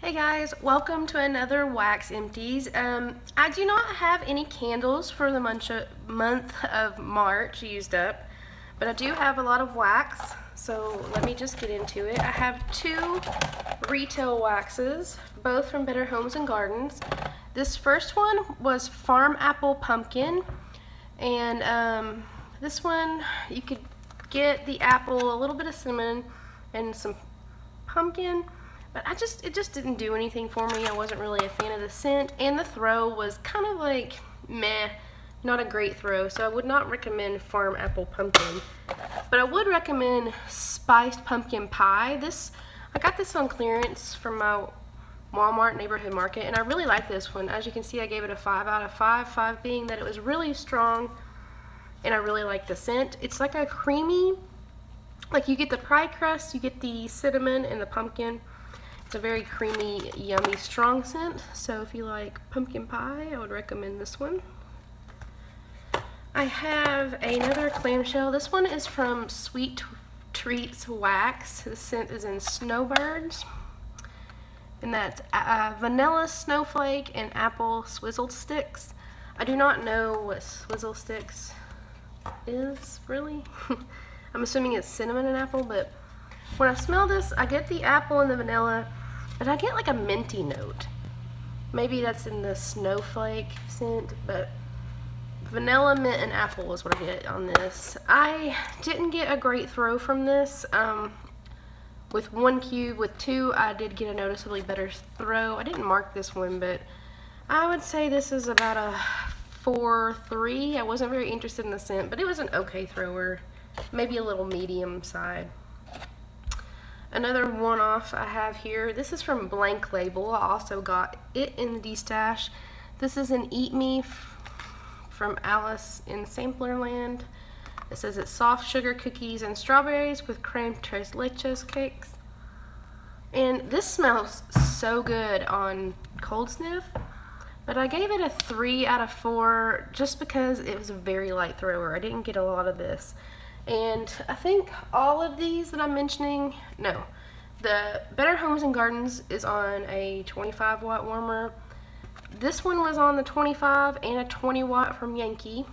Hey guys, welcome to another Wax Empties. I do not have any candles for the month of March used up, but I do have a lot of wax, so let me just get into it. I have two retail waxes, both from Better Homes and Gardens. This first one was Farm Apple Pumpkin, and this one you could get the apple, a little bit of cinnamon, and some pumpkin. But it just didn't do anything for me. I wasn't really a fan of the scent, and the throw was kind of like meh, not a great throw. So I would not recommend Farm Apple Pumpkin, but I would recommend Spiced Pumpkin Pie. I got this on clearance from my Walmart neighborhood market, and I really like this one. As you can see, I gave it a 5 out of 5. 5 being that it was really strong, and I really like the scent. It's like a creamy, like you get the pie crust, you get the cinnamon and the pumpkin. It's a very creamy, yummy, strong scent. So if you like pumpkin pie, I would recommend this one. I have another clamshell. This one is from Sweet Treats Wax. The scent is in Snowbirds. And that's vanilla snowflake and apple swizzled sticks. I do not know what swizzle sticks is, really. I'm assuming it's cinnamon and apple, but when I smell this, I get the apple and the vanilla, but I get like a minty note. Maybe that's in the snowflake scent, but vanilla, mint, and apple is what I get on this. I didn't get a great throw from this. With one cube, with two, I did get a noticeably better throw. I didn't mark this one, but I would say this is about a 4.3. I wasn't very interested in the scent, but it was an okay thrower. Maybe a little medium side. Another one-off I have here, this is from Blank Label. I also got it in the D-Stash. This is an Eat Me from Alice in Samplerland. It says it's soft sugar cookies and strawberries with creme tres leches cakes. And this smells so good on cold sniff, but I gave it a 3 out of 4 just because it was a very light thrower. I didn't get a lot of this. And I think all of these that I'm mentioning, no, the Better Homes and Gardens is on a 25 watt warmer. This one was on the 25 and a 20 watt from Yankee.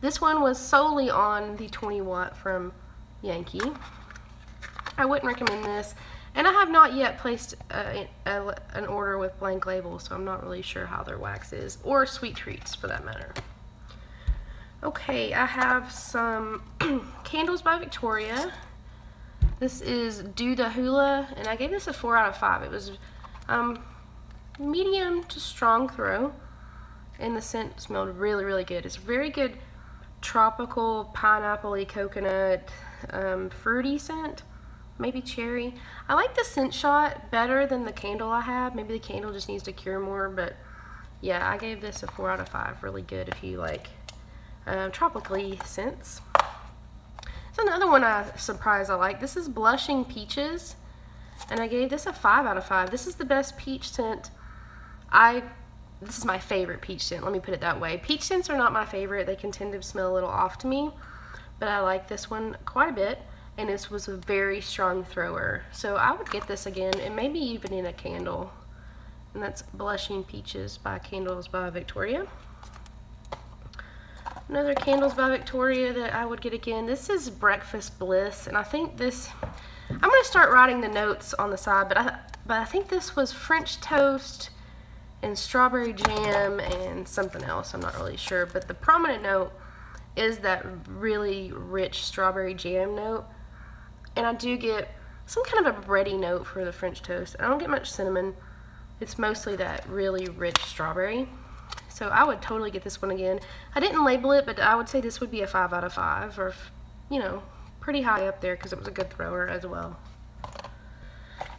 This one was solely on the 20 watt from Yankee. I wouldn't recommend this. And I have not yet placed an order with Blank Label, so I'm not really sure how their wax is, or Sweet Treats for that matter. Okay, I have some Candles by Victoria. This is Do the Hula, and I gave this a 4 out of 5. It was medium to strong throw, and the scent smelled really, really good. It's a very good tropical, pineapple-y, coconut, fruity scent, maybe cherry. I like the scent shot better than the candle I have. Maybe the candle just needs to cure more, but yeah, I gave this a 4 out of 5. Really good if you like tropically scents. There's another one I'm surprised I like. This is Blushing Peaches, and I gave this a 5 out of 5. This is the best peach scent. This is my favorite peach scent, let me put it that way. Peach scents are not my favorite. They can tend to smell a little off to me, but I like this one quite a bit, and this was a very strong thrower. So I would get this again, and maybe even in a candle. And that's Blushing Peaches by Candles by Victoria. Another Candles by Victoria that I would get again, this is Breakfast Bliss, and I think this, I'm going to start writing the notes on the side, but I think this was French toast and strawberry jam and something else, I'm not really sure, but the prominent note is that really rich strawberry jam note, and I do get some kind of a bready note for the French toast. I don't get much cinnamon, it's mostly that really rich strawberry. So I would totally get this one again. I didn't label it, but I would say this would be a 5 out of 5, or, you know, pretty high up there because it was a good thrower as well.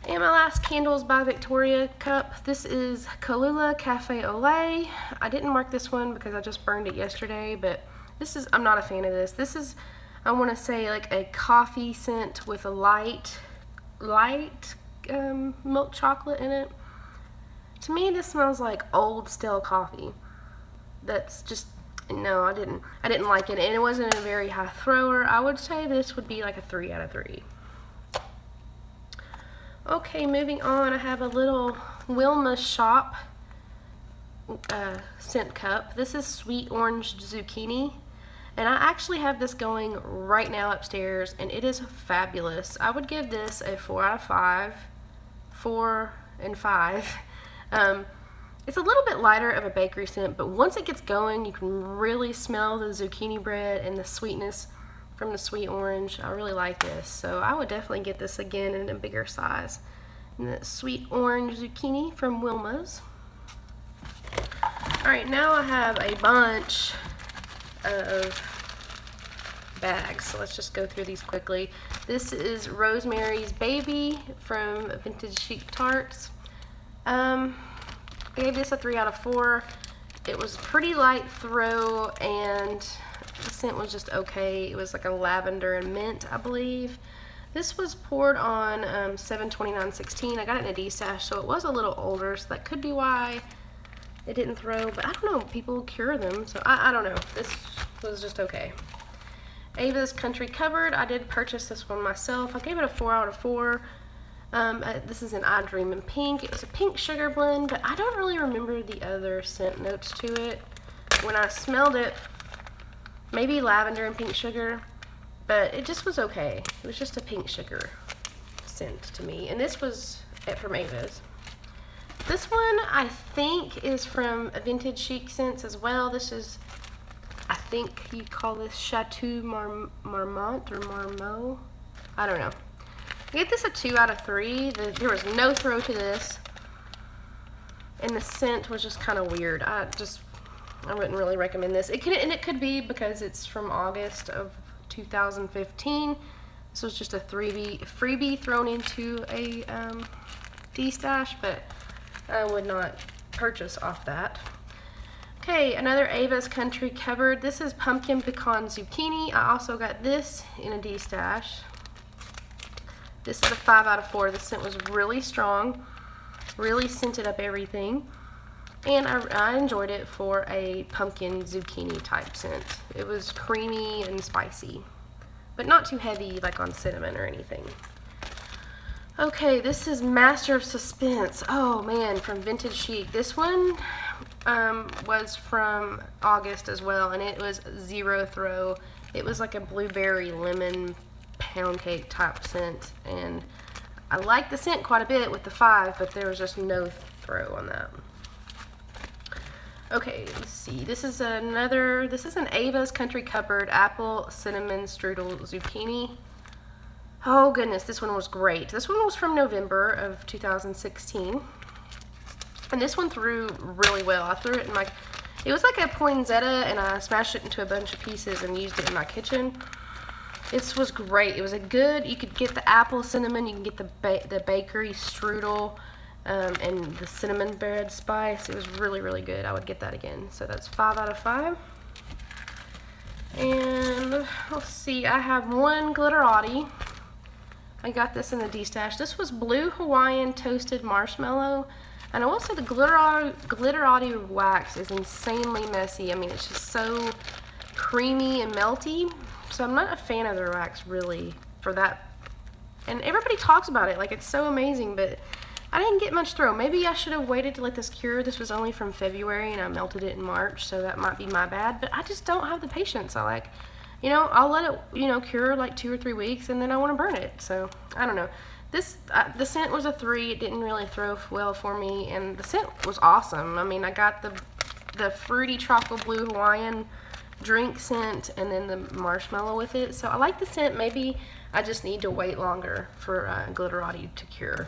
And my last Candles by Victoria cup, this is Kahlua Cafe au lait. I didn't mark this one because I just burned it yesterday, but I'm not a fan of this. This is, I want to say, like a coffee scent with a light milk chocolate in it. To me, this smells like old stale coffee. That's just, no, I didn't like it, and it wasn't a very high thrower. I would say this would be like a 3 out of 3. Okay, moving on, I have a little Wilma Shop scent cup. This is Sweet Orange Zucchini, and I actually have this going right now upstairs, and it is fabulous. I would give this a 4 out of 5, 4 and 5. It's a little bit lighter of a bakery scent, but once it gets going, you can really smell the zucchini bread and the sweetness from the sweet orange. I really like this, so I would definitely get this again in a bigger size. And the sweet orange zucchini from Wilma's. Alright, now I have a bunch of bags, so let's just go through these quickly. This is Rosemary's Baby from Vintage Chic Tarts. I gave this a 3 out of 4. It was a pretty light throw, and the scent was just okay. It was like a lavender and mint, I believe. This was poured on 7/29/16. I got it in a D-stash, so it was a little older, so that could be why it didn't throw, but I don't know, people cure them, so I don't know. This was just okay. Ava's Country Cupboard, I did purchase this one myself. I gave it a 4 out of 4. This is an I Dream in Pink. It was a pink sugar blend, but I don't really remember the other scent notes to it. When I smelled it, maybe lavender and pink sugar, but it just was okay. It was just a pink sugar scent to me, and this was it from Ava's. This one, I think, is from Vintage Chic Scents as well. This is, I think you call this Chateau Marmont or Marmot. I don't know. I gave this a 2 out of 3. There was no throw to this. And the scent was just kind of weird. I wouldn't really recommend this. It could be because it's from August of 2015. This was just a freebie thrown into a D-stash, but I would not purchase off that. Okay, another Ava's Country Cupboard. This is Pumpkin Pecan Zucchini. I also got this in a D-stash. This is a 5 out of 4. The scent was really strong, really scented up everything, and I enjoyed it for a pumpkin zucchini type scent. It was creamy and spicy, but not too heavy like on cinnamon or anything. Okay, this is Master of Suspense. Oh man, from Vintage Chic. This one was from August as well, and it was 0 throw. It was like a blueberry lemon pound cake type scent, and I liked the scent quite a bit with the 5, but there was just no throw on that. Okay, let's see. This is an Ava's Country Cupboard Apple Cinnamon Strudel Zucchini. Oh goodness, this one was great. This one was from November of 2016. And this one threw really well. I threw it in it was like a poinsettia, and I smashed it into a bunch of pieces and used it in my kitchen. This was great. It was you could get the apple cinnamon, you can get the bakery strudel, and the cinnamon bread spice. It was really, really good. I would get that again. So that's 5 out of 5. And let's see, I have one Glitterati. I got this in the D-stash. This was Blue Hawaiian Toasted Marshmallow. And I will say the Glitterati wax is insanely messy. I mean, it's just so creamy and melty. So I'm not a fan of their wax, really, for that. And everybody talks about it like it's so amazing, but I didn't get much throw. Maybe I should have waited to let this cure. This was only from February, and I melted it in March, so that might be my bad. But I just don't have the patience. I'll let it, cure like 2 or 3 weeks, and then I want to burn it. So I don't know. The scent was a 3. It didn't really throw well for me, and the scent was awesome. I mean, I got the fruity chocolate blue Hawaiian drink scent and then the marshmallow with it. So I like the scent. Maybe I just need to wait longer for Glitterati to cure.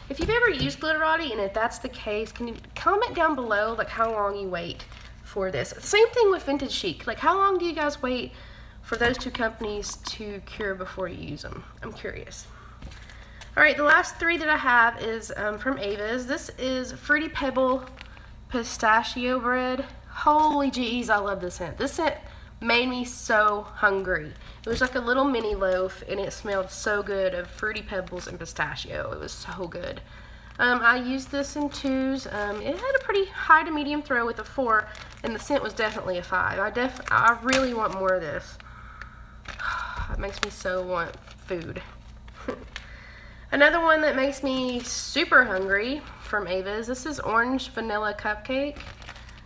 If you've ever used Glitterati, and if that's the case, can you comment down below like how long you wait for this? Same thing with Vintage Chic. Like, how long do you guys wait for those two companies to cure before you use them? I'm curious. Alright, the last 3 that I have is from Ava's. This is Fruity Pebble Pistachio Bread. Holy jeez, I love this scent. This scent made me so hungry. It was like a little mini loaf, and it smelled so good of Fruity Pebbles and pistachio. It was so good. I used this in 2s. It had a pretty high to medium throw with a 4, and the scent was definitely a 5. I really want more of this. It makes me so want food. Another one that makes me super hungry from Ava's, this is orange vanilla cupcake.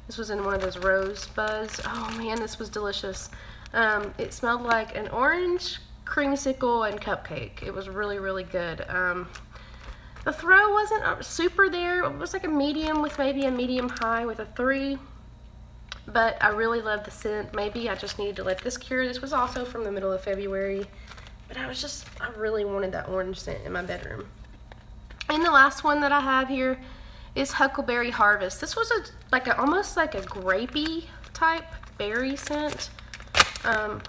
This was in one of those rosebuds. Oh man, this was delicious. It smelled like an orange, creamsicle, and cupcake. It was really, really good. The throw wasn't super there. It was like a medium with maybe a medium high with a 3. But I really love the scent. Maybe I just needed to let this cure. This was also from the middle of February. But I really wanted that orange scent in my bedroom. And the last one that I have here is Huckleberry Harvest. This was almost like a grapey type berry scent. Yeah,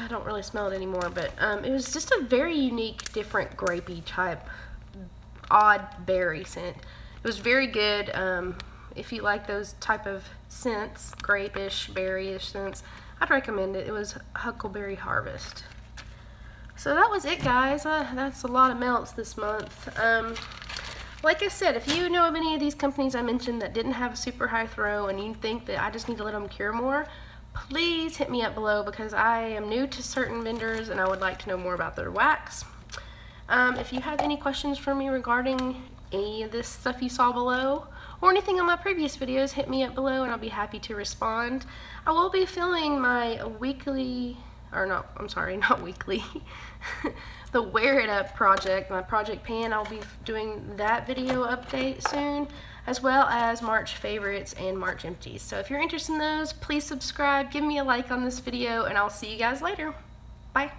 I don't really smell it anymore, but it was just a very unique, different grapey type, odd berry scent. It was very good. If you like those type of scents, grape-ish, berry-ish scents, I'd recommend it. It was Huckleberry Harvest. So that was it, guys. That's a lot of melts this month. Like I said, if you know of any of these companies I mentioned that didn't have a super high throw and you think that I just need to let them cure more, please hit me up below because I am new to certain vendors and I would like to know more about their wax. If you have any questions for me regarding any of this stuff you saw below or anything on my previous videos, hit me up below and I'll be happy to respond. I will be filming my weekly, or no, I'm sorry, not weekly, the Wear It Up project, my project pan. I'll be doing that video update soon, as well as March favorites and March empties. So if you're interested in those, please subscribe, give me a like on this video, and I'll see you guys later. Bye.